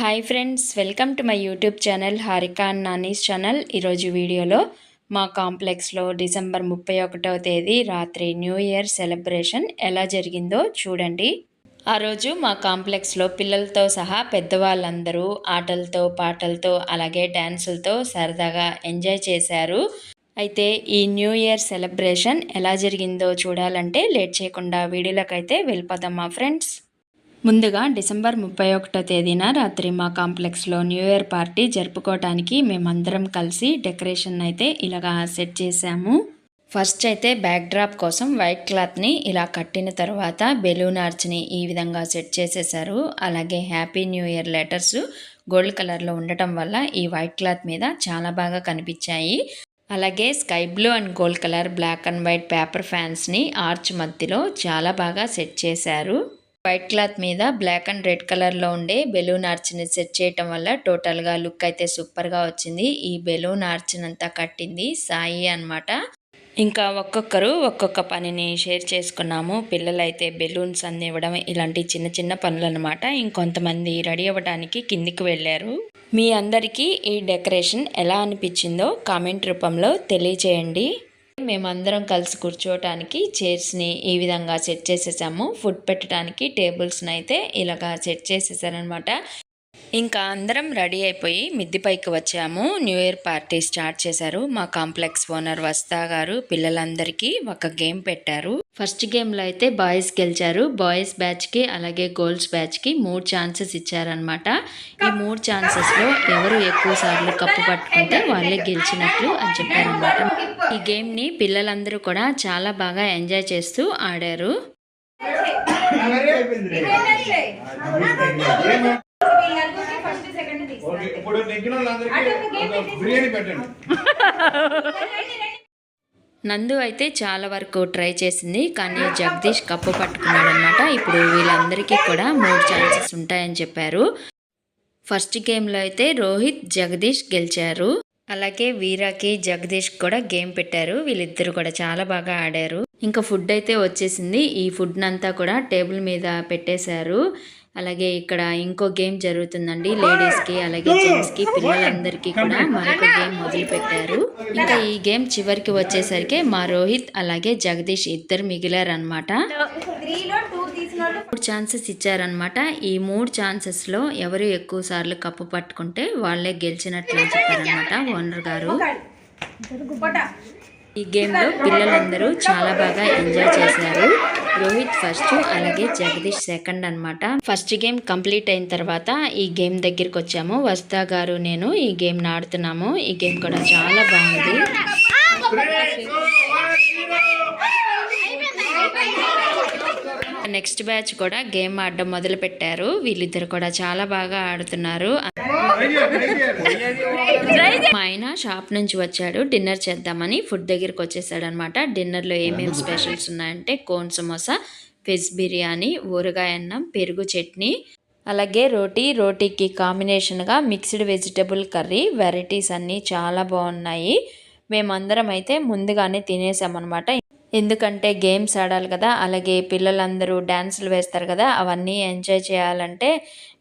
Hi friends, welcome to my YouTube channel Harika and Nani's channel. ఈరోజు వీడియోలో మా కాంప్లెక్స్లో డిసెంబర్ 31వ తేదీ రాత్రి న్యూ ఇయర్ సెలబ్రేషన్ ఎలా జరిగిందో చూడండి. ఆ రోజు మా కాంప్లెక్స్లో పిల్లలతో సహా పెద్దవాళ్ళందరూ ఆటలతో పాటలతో అలాగే డ్యాన్సులతో సరదాగా ఎంజాయ్ చేశారు. అయితే ఈ న్యూ ఇయర్ సెలబ్రేషన్ ఎలా జరిగిందో చూడాలంటే లేట్ చేయకుండా వీడియోలోకి అయితే వెళ్ళిపోదాం మా ఫ్రెండ్స్. ముందుగా డిసెంబర్ 31వ తేదీన రాత్రి మా కాంప్లెక్స్లో న్యూ ఇయర్ పార్టీ జరుపుకోవడానికి మేమందరం కలిసి డెకరేషన్ అయితే ఇలాగా సెట్ చేసాము. ఫస్ట్ అయితే బ్యాక్ డ్రాప్ కోసం వైట్ క్లాత్ని ఇలా కట్టిన తర్వాత బెలూన్ ఆర్చ్ని ఈ విధంగా సెట్ చేసేసారు. అలాగే happy new year letters gold కలర్లో ఉండటం వల్ల ఈ వైట్ క్లాత్ మీద చాలా బాగా కనిపించాయి. అలాగే sky blue and gold colour black and white paper ఫ్యాన్స్ని ఆర్చ్ మధ్యలో చాలా బాగా సెట్ చేశారు. వైట్ క్లాత్ మీద బ్లాక్ అండ్ రెడ్ కలర్లో ఉండే బెలూన్ ఆర్చ్ని సెట్ చేయటం వల్ల టోటల్గా లుక్ అయితే సూపర్గా వచ్చింది. ఈ బెలూన్ ఆర్చ్ని అంతా కట్టింది సాయి అన్నమాట. ఇంకా ఒక్కొక్కరు ఒక్కొక్క పనిని షేర్ చేసుకున్నాము. పిల్లలైతే బెలూన్స్ అందివ్వడం ఇలాంటి చిన్న చిన్న పనులు అనమాట. ఇంకొంతమంది రెడీ అవ్వడానికి కిందికి వెళ్ళారు. మీ అందరికీ ఈ డెకరేషన్ ఎలా అనిపించిందో కామెంట్ రూపంలో తెలియచేయండి. మేమందరం కలిసి కూర్చోవటానికి చైర్స్ని ఈ విధంగా సెట్ చేసేసాము. ఫుడ్ పెట్టడానికి టేబుల్స్ని అయితే ఇలాగా సెట్ చేసేసారనమాట. ఇంకా అందరం రెడీ అయిపోయి మిద్దిపైకి వచ్చాము. న్యూ ఇయర్ పార్టీ స్టార్ట్ చేశారు. మా కాంప్లెక్స్ ఓనర్ వస్తా గారు పిల్లలందరికీ ఒక గేమ్ పెట్టారు. ఫస్ట్ గేమ్లో అయితే బాయ్స్ గెలిచారు. బాయ్స్ బ్యాచ్కి అలాగే గర్ల్స్ బ్యాచ్కి 3 ఛాన్సెస్ ఇచ్చారనమాట. ఈ 3 ఛాన్సెస్లో ఎవరు ఎక్కువ సార్లు కప్పు పట్టుకుంటే వాళ్ళే గెలిచినట్లు అని చెప్పారనమాట. ఈ గేమ్ని పిల్లలందరూ కూడా చాలా బాగా ఎంజాయ్ చేస్తూ ఆడారు. నందు అయితే చాలా వరకు ట్రై చేసింది, కానీ జగదీష్ కప్పు పట్టుకున్నాడు అనమాట. ఇప్పుడు వీళ్ళందరికీ కూడా 3 ఛాన్సెస్ ఉంటాయని చెప్పారు. ఫస్ట్ గేమ్లో అయితే రోహిత్ జగదీష్ గెలిచారు. అలాగే వీరాకి జగదీష్ కూడా గేమ్ పెట్టారు. వీళ్ళిద్దరు కూడా చాలా బాగా ఆడారు. ఇంకా ఫుడ్ అయితే వచ్చేసింది. ఈ ఫుడ్ అంతా కూడా టేబుల్ మీద పెట్టేశారు. అలాగే ఇక్కడ ఇంకో గేమ్ జరుగుతుందండి. లేడీస్కి అలాగే జెంట్స్కి పిల్లలందరికీ కూడా మరొక గేమ్ మొదలు పెట్టారు. ఇంకా ఈ గేమ్ చివరికి వచ్చేసరికి మా రోహిత్ అలాగే జగదీష్ ఇద్దరు మిగిలారనమాట. 3 ఛాన్సెస్ ఇచ్చారనమాట. ఈ 3 ఛాన్సెస్లో ఎవరు ఎక్కువ సార్లు కప్పు పట్టుకుంటే వాళ్ళే గెలిచినట్లు చెప్పారనమాట ఓనర్ గారు. ఈ గేమ్లో పిల్లలందరూ చాలా బాగా ఎంజాయ్ చేశారు. రోహిత్ ఫస్ట్ అలాగే జగదీష్ సెకండ్ అనమాట. ఫస్ట్ గేమ్ కంప్లీట్ అయిన తర్వాత ఈ గేమ్ దగ్గరికి వచ్చాము. వస్తా గారు నేను ఈ గేమ్ ఆడుతున్నాము. ఈ గేమ్ కూడా చాలా బాగుంది. నెక్స్ట్ బ్యాచ్ కూడా గేమ్ ఆడడం మొదలు పెట్టారు. వీళ్ళిద్దరు కూడా చాలా బాగా ఆడుతున్నారు. మా ఆయన షాప్ నుంచి వచ్చాడు. డిన్నర్ చేద్దామని ఫుడ్ దగ్గరికి వచ్చేసాడు అనమాట. డిన్నర్లో ఏమేమి స్పెషల్స్ ఉన్నాయంటే కోన్ సమోసా, వెజ్ బిర్యానీ, ఊరగాయ అన్నం, పెరుగు చట్నీ, అలాగే రోటీకి కాంబినేషన్గా మిక్స్డ్ వెజిటబుల్ కర్రీ. వెరైటీస్ అన్నీ చాలా బాగున్నాయి. మేమందరం అయితే ముందుగానే తినేసామన్నమాట. ఎందుకంటే గేమ్స్ ఆడాలి కదా, అలాగే పిల్లలందరూ డ్యాన్సులు వేస్తారు కదా, అవన్నీ ఎంజాయ్ చేయాలంటే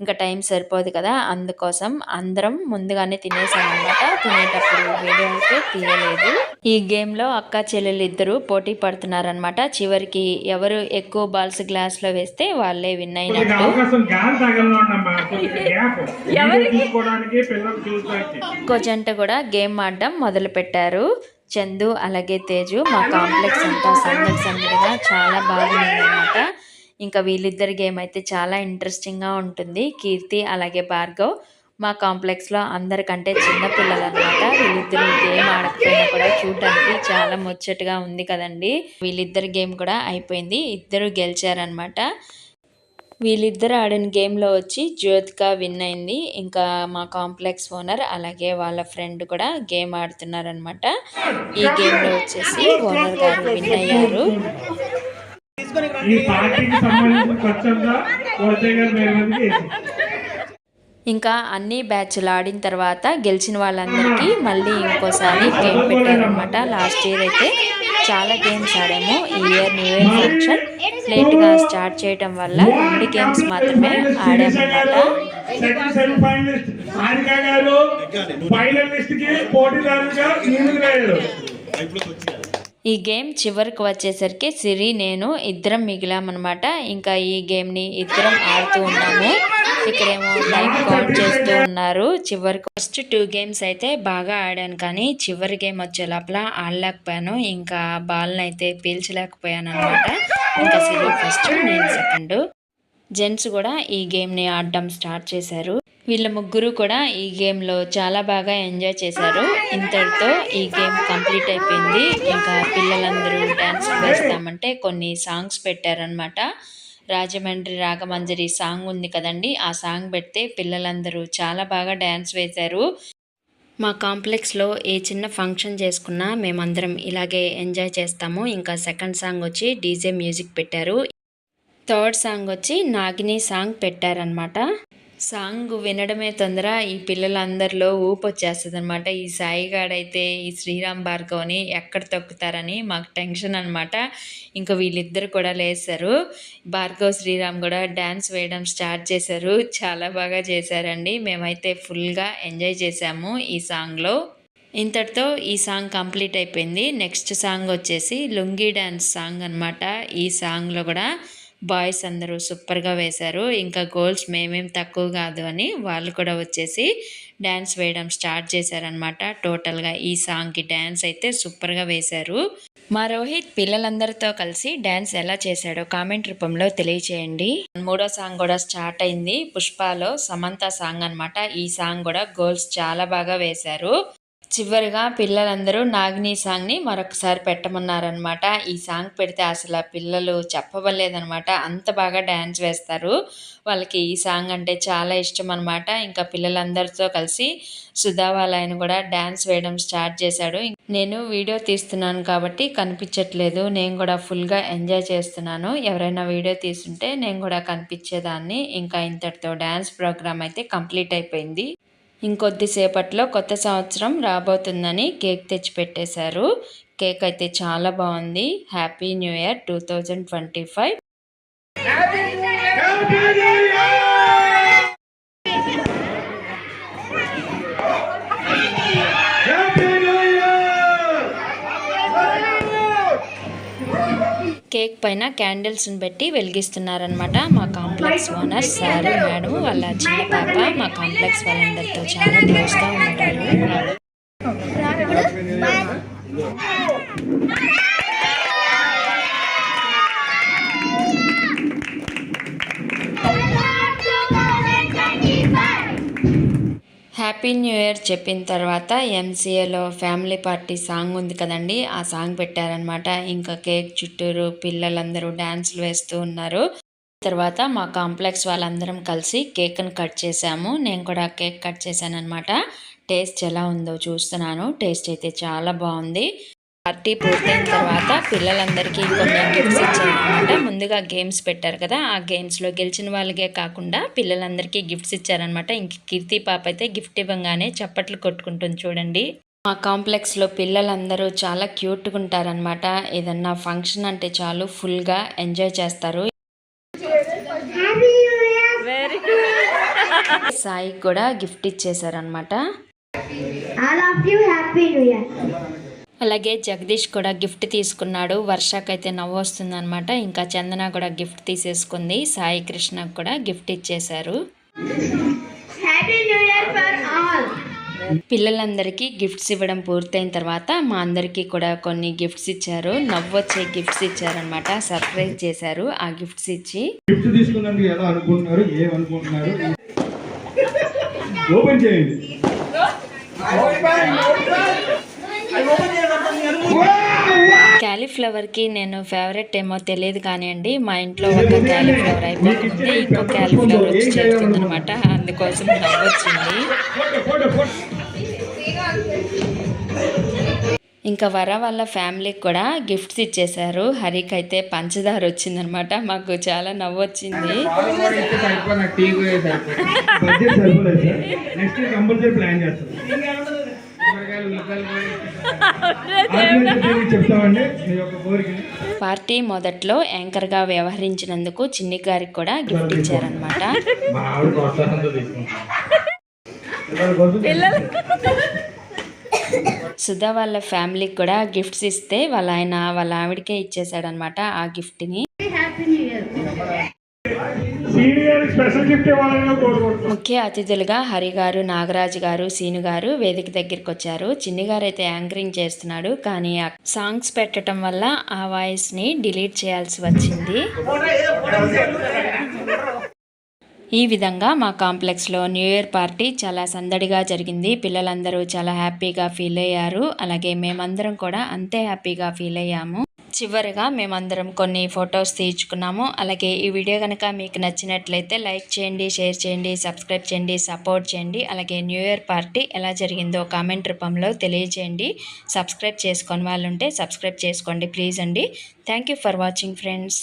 ఇంకా టైం సరిపోదు కదా. అందుకోసం అందరం ముందుగానే తినేసామన్నమాట. తినేటప్పుడు వీడియో అయితే తీయలేదు. ఈ గేమ్లో అక్క చెల్లెలు ఇద్దరు పోటీ పడుతున్నారనమాట. చివరికి ఎవరు ఎక్కువ బాల్స్ గ్లాస్లో వేస్తే వాళ్ళే విన్ అయినట్టు. ఇంకో జంట కూడా గేమ్ ఆడడం మొదలు పెట్టారు. చందు అలాగే తేజు. మా కాంప్లెక్స్ అంతా సందడిగా చాలా బాగుందన్నమాట. ఇంకా వీళ్ళిద్దరి గేమ్ అయితే చాలా ఇంట్రెస్టింగ్గా ఉంటుంది. కీర్తి అలాగే భార్గవ్ మా కాంప్లెక్స్లో అందరికంటే చిన్న పిల్లలు అనమాట. వీళ్ళిద్దరు గేమ్ ఆడకపోయినా కూడా చూడడానికి చాలా ముచ్చటగా ఉంది కదండి. వీళ్ళిద్దరి గేమ్ కూడా అయిపోయింది. ఇద్దరు గెలిచారనమాట. వీళ్ళిద్దరు ఆడిన గేమ్లో వచ్చి జ్యోతిక విన్ అయింది. ఇంకా మా కాంప్లెక్స్ ఓనర్ అలాగే వాళ్ళ ఫ్రెండ్ కూడా గేమ్ ఆడుతున్నారనమాట. ఈ గేమ్లో వచ్చేసి ఓనర్ గారు విన్ అయ్యారు. ఇంకా అన్ని బ్యాచ్లు ఆడిన తర్వాత గెలిచిన వాళ్ళందరికీ మళ్ళీ ఇంకోసారి గేమ్ పెట్టారనమాట. లాస్ట్ ఇయర్ అయితే చాలా గేమ్స్ ఆడాము. ఈ ఇయర్ న్యూ ఇయర్ ఫంక్షన్ లేట్గా స్టార్ట్ చేయడం వల్ల 2 గేమ్స్ మాత్రమే ఆడామన్నమాట. ఈ గేమ్ చివరికి వచ్చేసరికి సిరి నేను ఇద్దరం మిగిలామన్నమాట. ఇంకా ఈ గేమ్ని ఇద్దరం ఆడుతూ ఉన్నాము. ఇక్కడేమో టైం కౌంట్ చేస్తూ ఉన్నారు. చివరికి ఫస్ట్ 2 గేమ్స్ అయితే బాగా ఆడాను, కానీ చివరి గేమ్ వచ్చే లోపల ఆడలేకపోయాను. ఇంకా బాల్ని అయితే పీల్చలేకపోయాను అనమాట. ఇంకా సిరి ఫస్ట్, నేను సెకండ్. జెంట్స్ కూడా ఈ గేమ్ని ఆడడం స్టార్ట్ చేశారు. వీళ్ళ ముగ్గురు కూడా ఈ గేమ్లో చాలా బాగా ఎంజాయ్ చేశారు. ఇంతటితో ఈ గేమ్ కంప్లీట్ అయిపోయింది. ఇంకా పిల్లలందరూ డ్యాన్స్ వేస్తామంటే కొన్ని సాంగ్స్ పెట్టారనమాట. రాజమండ్రి రాగమంజరి సాంగ్ ఉంది కదండి, ఆ సాంగ్ పెడితే పిల్లలందరూ చాలా బాగా డ్యాన్స్ వేశారు. మా కాంప్లెక్స్లో ఏ చిన్న ఫంక్షన్ చేసుకున్నా మేమందరం ఇలాగే ఎంజాయ్ చేస్తాము. ఇంకా సెకండ్ సాంగ్ వచ్చి డీజే మ్యూజిక్ పెట్టారు. థర్డ్ సాంగ్ వచ్చి నాగిని సాంగ్ పెట్టారనమాట. సాంగ్ వినడమే తొందర, ఈ పిల్లలందరిలో ఊపు వచ్చేస్తుంది అనమాట. ఈ సాయిగాడైతే ఈ శ్రీరామ్ భార్గవ్ని ఎక్కడ తొక్కుతారని మాకు టెన్షన్ అనమాట. ఇంకా వీళ్ళిద్దరు కూడా లేస్తారు. భార్గవ్ శ్రీరామ్ కూడా డ్యాన్స్ వేయడం స్టార్ట్ చేశారు. చాలా బాగా చేశారండి. మేమైతే ఫుల్గా ఎంజాయ్ చేసాము ఈ సాంగ్లో. ఇంతటితో ఈ సాంగ్ కంప్లీట్ అయిపోయింది. నెక్స్ట్ సాంగ్ వచ్చేసి లుంగీ డ్యాన్స్ సాంగ్ అనమాట. ఈ సాంగ్లో కూడా బాయ్స్ అందరూ సూపర్గా వేశారు. ఇంకా గర్ల్స్ మేమేం తక్కువ కాదు అని వాళ్ళు కూడా వచ్చేసి డ్యాన్స్ వేయడం స్టార్ట్ చేశారనమాట. టోటల్గా ఈ సాంగ్కి డ్యాన్స్ అయితే సూపర్గా వేశారు. మా రోహిత్ పిల్లలందరితో కలిసి డ్యాన్స్ ఎలా చేశాడో కామెంట్ రూపంలో తెలియచేయండి. 3వ సాంగ్ కూడా స్టార్ట్ అయింది. పుష్పలో సమంత సాంగ్ అనమాట. ఈ సాంగ్ కూడా గర్ల్స్ చాలా బాగా వేశారు. చివరిగా పిల్లలందరూ నాగిని సాంగ్ని మరొకసారి పెట్టమన్నారనమాట. ఈ సాంగ్ పెడితే అసలు పిల్లలు చెప్పవలేదనమాట, అంత బాగా డ్యాన్స్ వేస్తారు. వాళ్ళకి ఈ సాంగ్ అంటే చాలా ఇష్టం అనమాట. ఇంకా పిల్లలందరితో కలిసి సుధా వాళ్ళ ఆయన కూడా డ్యాన్స్ వేయడం స్టార్ట్ చేశాడు. నేను వీడియో తీస్తున్నాను కాబట్టి కనిపించట్లేదు, నేను కూడా ఫుల్గా ఎంజాయ్ చేస్తున్నాను. ఎవరైనా వీడియో తీస్తుంటే నేను కూడా కనిపించేదాన్ని. ఇంకా ఇంతటితో డ్యాన్స్ ప్రోగ్రామ్ అయితే కంప్లీట్ అయిపోయింది. ఇంకొద్దిసేపట్లో కొత్త సంవత్సరం రాబోతుందని కేక్ తెచ్చిపెట్టేశారు. కేక్ అయితే చాలా బాగుంది. Happy new year 2025. కేక్ పైన క్యాండిల్స్ని పెట్టి వెలిగిస్తున్నారనమాట. మా కాంప్లెక్స్ ఓనర్ సారు మేడం వాళ్ళ చిన్న పాప మా కాంప్లెక్స్ వాళ్ళందరితో చాలా క్లోజ్గా ఉంటారు. హ్యాపీ న్యూ ఇయర్ చెప్పిన తర్వాత ఎంసీఏలో ఫ్యామిలీ పార్టీ సాంగ్ ఉంది కదండి, ఆ సాంగ్ పెట్టారనమాట. ఇంకా కేక్ చుట్టూరు పిల్లలందరూ డ్యాన్సులు వేస్తూ ఉన్నారు. తర్వాత మా కాంప్లెక్స్ వాళ్ళందరం కలిసి కేక్ని కట్ చేసాము. నేను కూడా కేక్ కట్ చేశాను అనమాట. టేస్ట్ ఎలా ఉందో చూస్తున్నాను. టేస్ట్ అయితే చాలా బాగుంది. పార్టీ పూర్తయిన తర్వాత పిల్లలందరికీ కొన్ని గిఫ్ట్స్ ఇచ్చారనమాట. ముందుగా గేమ్స్ పెట్టారు కదా, ఆ గేమ్స్లో గెలిచిన వాళ్ళకే కాకుండా పిల్లలందరికీ గిఫ్ట్స్ ఇచ్చారనమాట. ఇంక కీర్తి పాప అయితే గిఫ్ట్ ఇవ్వగానే చప్పట్లు కొట్టుకుంటుంది చూడండి. మా కాంప్లెక్స్లో పిల్లలందరూ చాలా క్యూట్గా ఉంటారనమాట. ఏదన్నా ఫంక్షన్ అంటే చాలు ఫుల్గా ఎంజాయ్ చేస్తారు. సాయి కూడా గిఫ్ట్ ఇచ్చేసారనమాట. అలాగే జగదీష్ కూడా గిఫ్ట్ తీసుకున్నాడు. వర్షకైతే నవ్వు వస్తుంది అనమాట. ఇంకా చందన కూడా గిఫ్ట్ తీసేసుకుంది. సాయి కృష్ణకు కూడా గిఫ్ట్ ఇచ్చేశారు. పిల్లలందరికీ గిఫ్ట్స్ ఇవ్వడం పూర్తయిన తర్వాత మా అందరికీ కూడా కొన్ని గిఫ్ట్స్ ఇచ్చారు. నవ్వొచ్చే గిఫ్ట్స్ ఇచ్చారనమాట. సర్ప్రైజ్ చేశారు ఆ గిఫ్ట్స్ ఇచ్చి. క్యాలీఫ్లవర్కి నేను ఫేవరెట్ ఏమో తెలియదు కానివ్వండి, మా ఇంట్లో ఒక క్యాలీఫ్లవర్ అయిపోతుంది, ఇంకో క్యాలీఫ్లవర్ వచ్చి చేరుతుంది అనమాట. అందుకోసం నవ్వొచ్చింది. ఇంకా వర వాళ్ళ ఫ్యామిలీకి కూడా గిఫ్ట్స్ ఇచ్చేశారు. హరికి అయితే పంచదార వచ్చిందనమాట. మాకు చాలా నవ్వు వచ్చింది. పార్టీ మొదట్లో యాంకర్గా వ్యవహరించినందుకు చిన్ని గారికి కూడా గిఫ్ట్ ఇచ్చారనమాట. సుధా వాళ్ళ ఫ్యామిలీకి కూడా గిఫ్ట్స్ ఇస్తే వాళ్ళ ఆవిడకే ఇచ్చేసాడనమాట ఆ గిఫ్ట్ని. ముఖ్య అతిథులుగా హరి గారు, నాగరాజు గారు, సీను గారు వేదిక దగ్గరికి వచ్చారు. చిన్ని గారు అయితే యాంకరింగ్ చేస్తున్నాడు, కానీ ఆ సాంగ్స్ పెట్టడం వల్ల ఆ వాయిస్ని డిలీట్ చేయాల్సి వచ్చింది. ఈ విధంగా మా కాంప్లెక్స్లో న్యూ ఇయర్ పార్టీ చాలా సందడిగా జరిగింది. పిల్లలందరూ చాలా హ్యాపీగా ఫీల్ అయ్యారు. అలాగే మేమందరం కూడా అంతే హ్యాపీగా ఫీల్ అయ్యాము. చివరిగా మేమందరం కొన్ని ఫొటోస్ తీర్చుకున్నాము. అలాగే ఈ వీడియో కనుక మీకు నచ్చినట్లయితే లైక్ చేయండి, షేర్ చేయండి, సబ్స్క్రైబ్ చేయండి, సపోర్ట్ చేయండి. అలాగే న్యూ ఇయర్ పార్టీ ఎలా జరిగిందో కామెంట్ రూపంలో తెలియజేయండి. సబ్స్క్రైబ్ చేసుకొని వాళ్ళు ఉంటే సబ్స్క్రైబ్ చేసుకోండి ప్లీజ్ అండి. Thank you for watching friends.